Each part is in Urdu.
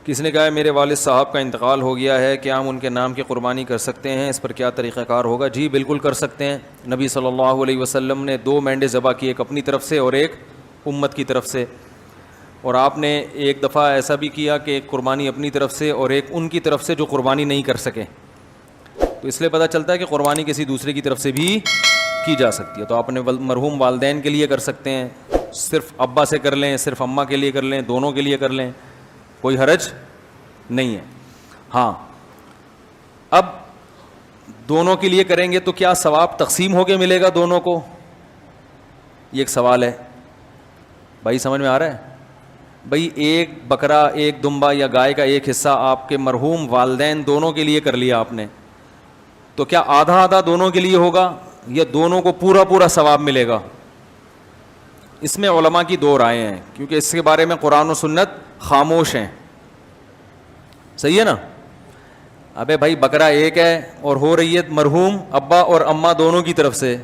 کسی نے کہا ہے میرے والد صاحب کا انتقال ہو گیا ہے، کیا ہم ان کے نام کی قربانی کر سکتے ہیں؟ اس پر کیا طریقہ کار ہوگا؟ جی بالکل کر سکتے ہیں. نبی صلی اللہ علیہ وسلم نے 2 مینڈے ذبح کی، ایک اپنی طرف سے اور ایک امت کی طرف سے. اور آپ نے ایک دفعہ ایسا بھی کیا کہ ایک قربانی اپنی طرف سے اور ایک ان کی طرف سے جو قربانی نہیں کر سکے. تو اس لیے پتہ چلتا ہے کہ قربانی کسی دوسرے کی طرف سے بھی کی جا سکتی ہے. تو آپ نے مرحوم والدین کے لیے کر سکتے ہیں، صرف ابا سے کر لیں، صرف اماں کے لیے کر لیں، دونوں کے لیے کر لیں، کوئی حرج نہیں ہے. ہاں اب دونوں کے لیے کریں گے تو کیا ثواب تقسیم ہو کے ملے گا دونوں کو؟ یہ ایک سوال ہے بھائی، سمجھ میں آ رہا ہے؟ بھائی ایک بکرا، ایک دمبا یا گائے کا ایک حصہ آپ کے مرحوم والدین دونوں کے لیے کر لیا آپ نے، تو کیا آدھا آدھا دونوں کے لیے ہوگا یا دونوں کو پورا پورا ثواب ملے گا؟ اس میں علماء کی 2 رائے ہیں، کیونکہ اس کے بارے میں قرآن و سنت خاموش ہیں. صحیح ہے نا؟ ابے بھائی بکرا ایک ہے اور ہو رہی ہے مرحوم ابا اور اماں دونوں کی طرف سے،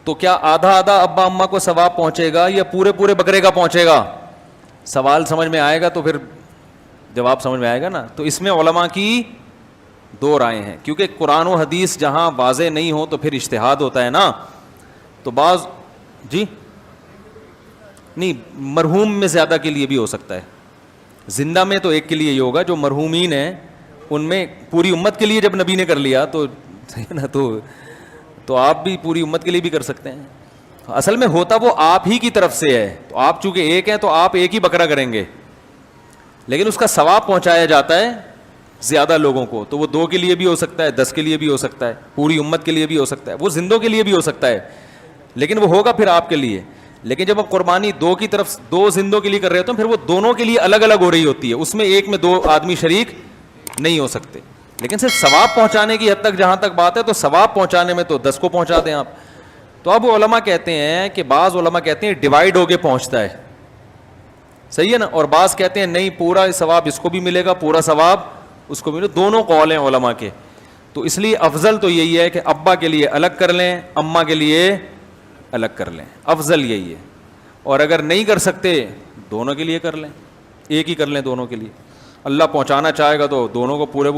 تو کیا آدھا آدھا ابا اماں کو ثواب پہنچے گا یا پورے پورے بکرے کا پہنچے گا؟ سوال سمجھ میں آئے گا تو پھر جواب سمجھ میں آئے گا نا. تو اس میں علماء کی 2 رائے ہیں، کیونکہ قرآن و حدیث جہاں واضح نہیں ہو تو پھر اجتہاد ہوتا ہے نا. تو بعض جی نہیں، مرحوم میں زیادہ کے لیے بھی ہو سکتا ہے. زندہ میں تو ایک کے لیے ہی ہوگا، جو مرحومین ہیں ان میں پوری امت کے لیے جب نبی نے کر لیا تو نا، تو آپ بھی پوری امت کے لیے بھی کر سکتے ہیں. اصل میں ہوتا وہ آپ ہی کی طرف سے ہے، تو آپ چونکہ ایک ہیں تو آپ ایک ہی بکرا کریں گے، لیکن اس کا ثواب پہنچایا جاتا ہے زیادہ لوگوں کو. تو وہ 2 کے لیے بھی ہو سکتا ہے، 10 کے لیے بھی ہو سکتا ہے، پوری امت کے لیے بھی ہو سکتا ہے، وہ زندوں کے لیے بھی ہو سکتا ہے، لیکن وہ ہوگا پھر آپ کے لیے. لیکن جب آپ قربانی 2 کی طرف 2 زندوں کے لیے کر رہے ہوتے ہیں، پھر وہ دونوں کے لیے الگ الگ ہو رہی ہوتی ہے، اس میں ایک میں 2 آدمی شریک نہیں ہو سکتے. لیکن صرف ثواب پہنچانے کی حد تک جہاں تک بات ہے، تو ثواب پہنچانے میں تو 10 کو پہنچا دیں آپ. تو اب علماء کہتے ہیں کہ بعض علماء کہتے ہیں ڈیوائیڈ ہو کے پہنچتا ہے، صحیح ہے نا، اور بعض کہتے ہیں نہیں پورا ثواب اس کو بھی ملے گا، پورا ثواب اس کو بھی ملے گا. دونوں قول ہیں علماء کے. تو اس لیے افضل تو یہی ہے کہ ابا کے لیے الگ کر لیں، اماں کے لیے الگ کر لیں، افضل یہی ہے. اور اگر نہیں کر سکتے دونوں کے لیے کر لیں، ایک ہی کر لیں دونوں کے لیے. اللہ پہنچانا چاہے گا تو دونوں کو پورے